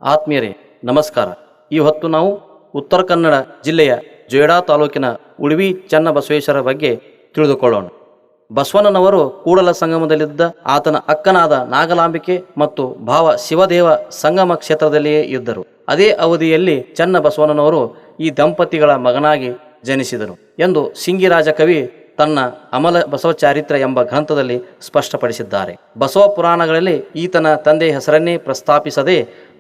ಆತ್ಮೀಯರೇ ನಮಸ್ಕಾರ. ಈ ಹೊತ್ತು ನಾವು ಉತ್ತರ ಕನ್ನಡ ಜಿಲ್ಲೆಯ ಜೊಯ್ಡಾ ತಾಲೂಕಿನ ಉಳಿವಿ ಚನ್ನಬಸವೇಶ್ವರ ಬಗ್ಗೆ ತಿಳಿದುಕೊಳ್ಳೋಣ. ಬಸವಣ್ಣನವರು ಕೂಡಲ ಸಂಗಮದಲ್ಲಿದ್ದ ಆತನ ಅಕ್ಕನಾದ ನಾಗಲಾಂಬಿಕೆ ಮತ್ತು ಭಾವ ಶಿವದೇವ ಸಂಗಮ ಕ್ಷೇತ್ರದಲ್ಲಿಯೇ ಇದ್ದರು. ಅದೇ ಅವಧಿಯಲ್ಲಿ ಚನ್ನಬಸವಣ್ಣನವರು ಈ ದಂಪತಿಗಳ ಮಗನಾಗಿ ಜನಿಸಿದರು ಎಂದು ಸಿಂಗಿರಾಜ ಕವಿ ತನ್ನ ಅಮಲ ಬಸವಚಾರಿತ್ರ ಎಂಬ ಗ್ರಂಥದಲ್ಲಿ ಸ್ಪಷ್ಟಪಡಿಸಿದ್ದಾರೆ. ಬಸವ ಪುರಾಣಗಳಲ್ಲಿ ಈತನ ತಂದೆ ಹೆಸರನ್ನೇ ಪ್ರಸ್ತಾಪಿಸದೆ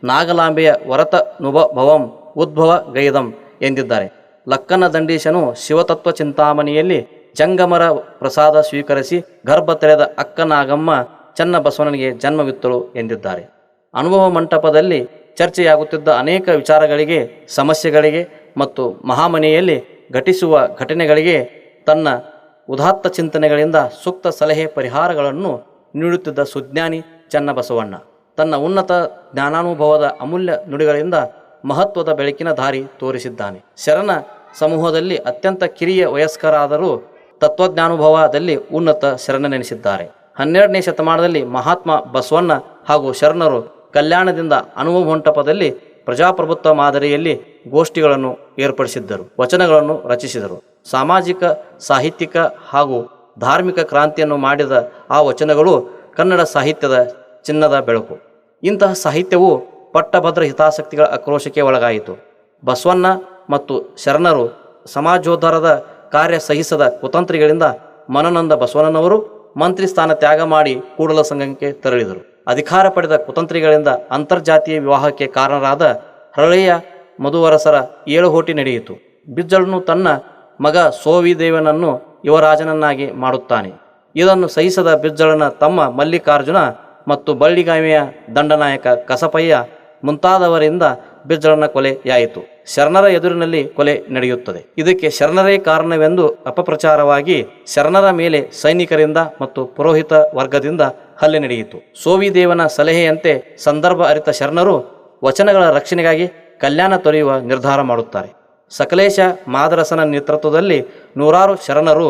ನಾಗಲಾಂಬೆಯ ವರತ ನುಭವಂ ಉದ್ಭವ ಗೈದಂ ಎಂದಿದ್ದಾರೆ. ಲಕ್ಕನ ದಂಡೀಶನು ಶಿವತತ್ವ ಚಿಂತಾಮಣಿಯಲ್ಲಿ ಜಂಗಮರ ಪ್ರಸಾದ ಸ್ವೀಕರಿಸಿ ಗರ್ಭ ತೆರೆದ ಅಕ್ಕನಾಗಮ್ಮ ಚನ್ನಬಸವನಿಗೆ ಜನ್ಮವಿತ್ತಳು ಎಂದಿದ್ದಾರೆ. ಅನುಭವ ಮಂಟಪದಲ್ಲಿ ಚರ್ಚೆಯಾಗುತ್ತಿದ್ದ ಅನೇಕ ವಿಚಾರಗಳಿಗೆ, ಸಮಸ್ಯೆಗಳಿಗೆ ಮತ್ತು ಮಹಾಮನೆಯಲ್ಲಿ ಘಟಿಸುವ ಘಟನೆಗಳಿಗೆ ತನ್ನ ಉದಾತ್ತ ಚಿಂತನೆಗಳಿಂದ ಸೂಕ್ತ ಸಲಹೆ ಪರಿಹಾರಗಳನ್ನು ನೀಡುತ್ತಿದ್ದ ಸುಜ್ಞಾನಿ ಚನ್ನಬಸವಣ್ಣ ತನ್ನ ಉನ್ನತ ಜ್ಞಾನಾನುಭವದ ಅಮೂಲ್ಯ ನುಡಿಗಳಿಂದ ಮಹತ್ವದ ಬೆಳಕಿನ ದಾರಿ ತೋರಿಸಿದ್ದಾನೆ. ಶರಣ ಸಮೂಹದಲ್ಲಿ ಅತ್ಯಂತ ಕಿರಿಯ ವಯಸ್ಕರಾದರೂ ತತ್ವಜ್ಞಾನುಭವದಲ್ಲಿ ಉನ್ನತ ಶರಣನೆನಿಸಿದ್ದಾರೆ. 12ನೇ ಶತಮಾನದಲ್ಲಿ ಮಹಾತ್ಮ ಬಸವಣ್ಣ ಹಾಗೂ ಶರಣರು ಕಲ್ಯಾಣದಿಂದ ಅನುಭವ ಮಂಟಪದಲ್ಲಿ ಪ್ರಜಾಪ್ರಭುತ್ವ ಮಾದರಿಯಲ್ಲಿ ಗೋಷ್ಠಿಗಳನ್ನು ಏರ್ಪಡಿಸಿದ್ದರು, ವಚನಗಳನ್ನು ರಚಿಸಿದರು. ಸಾಮಾಜಿಕ, ಸಾಹಿತ್ಯಿಕ ಹಾಗೂ ಧಾರ್ಮಿಕ ಕ್ರಾಂತಿಯನ್ನು ಮಾಡಿದ ಆ ವಚನಗಳು ಕನ್ನಡ ಸಾಹಿತ್ಯದ ಚಿನ್ನದ ಬೆಳಕು. ಇಂತಹ ಸಾಹಿತ್ಯವು ಪಟ್ಟಭದ್ರ ಹಿತಾಸಕ್ತಿಗಳ ಆಕ್ರೋಶಕ್ಕೆ ಒಳಗಾಯಿತು. ಬಸವಣ್ಣ ಮತ್ತು ಶರಣರು ಸಮಾಜೋದ್ಧಾರದ ಕಾರ್ಯ ಸಹಿಸದ ಕುತಂತ್ರಿಗಳಿಂದ ಮನನೊಂದ ಬಸವಣ್ಣನವರು ಮಂತ್ರಿ ಸ್ಥಾನ ತ್ಯಾಗ ಮಾಡಿ ಕೂಡಲ ಸಂಗಮಕ್ಕೆ ತೆರಳಿದರು. ಅಧಿಕಾರ ಪಡೆದ ಕುತಂತ್ರಿಗಳಿಂದ ಅಂತರ್ಜಾತೀಯ ವಿವಾಹಕ್ಕೆ ಕಾರಣರಾದ ಹರಳೆಯ ಮಧುವರಸರ ಏಳುಹೋಟಿ ನಡೆಯಿತು. ಬಿಜ್ಜಳನು ತನ್ನ ಮಗ ಸೋವಿದೇವನನ್ನು ಯುವರಾಜನನ್ನಾಗಿ ಮಾಡುತ್ತಾನೆ. ಇದನ್ನು ಸಹಿಸದ ಬಿಜ್ಜಳನ ತಮ್ಮ ಮಲ್ಲಿಕಾರ್ಜುನ ಮತ್ತು ಬಳ್ಳಿಗಾಮೆಯ ದಂಡನಾಯಕ ಕಸಪಯ್ಯ ಮುಂತಾದವರಿಂದ ಬಿಜ್ಜಳನ ಕೊಲೆಯಾಯಿತು. ಶರಣರ ಎದುರಿನಲ್ಲಿ ಕೊಲೆ ನಡೆಯುತ್ತದೆ. ಇದಕ್ಕೆ ಶರಣರೇ ಕಾರಣವೆಂದು ಅಪಪ್ರಚಾರವಾಗಿ ಶರಣರ ಮೇಲೆ ಸೈನಿಕರಿಂದ ಮತ್ತು ಪುರೋಹಿತ ವರ್ಗದಿಂದ ಹಲ್ಲೆ ನಡೆಯಿತು. ಸೋವಿದೇವನ ಸಲಹೆಯಂತೆ ಸಂದರ್ಭ ಅರಿತ ಶರಣರು ವಚನಗಳ ರಕ್ಷಣೆಗಾಗಿ ಕಲ್ಯಾಣ ತೊರೆಯುವ ನಿರ್ಧಾರ ಮಾಡುತ್ತಾರೆ. ಸಕಲೇಶ ಮಾದರಸನ ನೇತೃತ್ವದಲ್ಲಿ ನೂರಾರು ಶರಣರು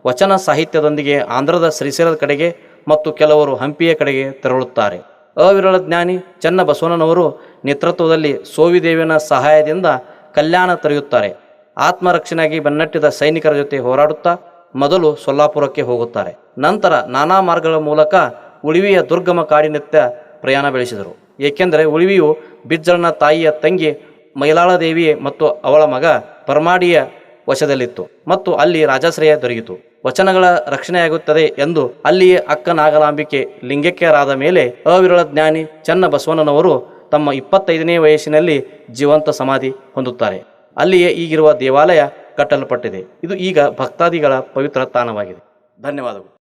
ವಚನ ಸಾಹಿತ್ಯದೊಂದಿಗೆ ಆಂಧ್ರದ ಶ್ರೀಶೈಲದ ಕಡೆಗೆ ಮತ್ತು ಕೆಲವರು ಹಂಪಿಯ ಕಡೆಗೆ ತೆರಳುತ್ತಾರೆ. ಅವಿರಳ ಜ್ಞಾನಿ ಚನ್ನಬಸವಣ್ಣನವರು ನೇತೃತ್ವದಲ್ಲಿ ಸೋವಿದೇವನ ಸಹಾಯದಿಂದ ಕಲ್ಯಾಣ ತೊರೆಯುತ್ತಾರೆ. ಆತ್ಮರಕ್ಷಣೆಯಾಗಿ ಬೆನ್ನಟ್ಟಿದ ಸೈನಿಕರ ಜೊತೆ ಹೋರಾಡುತ್ತಾ ಮೊದಲು ಸೊಲ್ಲಾಪುರಕ್ಕೆ ಹೋಗುತ್ತಾರೆ. ನಂತರ ನಾನಾ ಮಾರ್ಗಗಳ ಮೂಲಕ ಉಳಿವಿಯ ದುರ್ಗಮ ಕಾಡಿನತ್ತ ಪ್ರಯಾಣ ಬೆಳೆಸಿದರು. ಏಕೆಂದರೆ ಉಳಿವಿಯು ಬಿಜ್ಜಳನ ತಾಯಿಯ ತಂಗಿ ಮೈಲಾಳದೇವಿ ಮತ್ತು ಅವಳ ಮಗ ಪರಮಾಡಿಯ ವಶದಲ್ಲಿತ್ತು ಮತ್ತು ಅಲ್ಲಿ ರಾಜಾಶ್ರಯ ದೊರೆಯಿತು. ವಚನಗಳ ರಕ್ಷಣೆಯಾಗುತ್ತದೆ ಎಂದು ಅಲ್ಲಿಯೇ ಅಕ್ಕ ನಾಗಲಾಂಬಿಕೆ ಲಿಂಗೈಕ್ಯರಾದ ಮೇಲೆ ಅವಿರಳ ಜ್ಞಾನಿ ಚನ್ನಬಸವಣ್ಣನವರು ತಮ್ಮ 25ನೇ ವಯಸ್ಸಿನಲ್ಲಿ ಜೀವಂತ ಸಮಾಧಿ ಹೊಂದುತ್ತಾರೆ. ಅಲ್ಲಿಯೇ ಈಗಿರುವ ದೇವಾಲಯ ಕಟ್ಟಲ್ಪಟ್ಟಿದೆ. ಇದು ಈಗ ಭಕ್ತಾದಿಗಳ ಪವಿತ್ರ ತಾಣವಾಗಿದೆ. ಧನ್ಯವಾದಗಳು.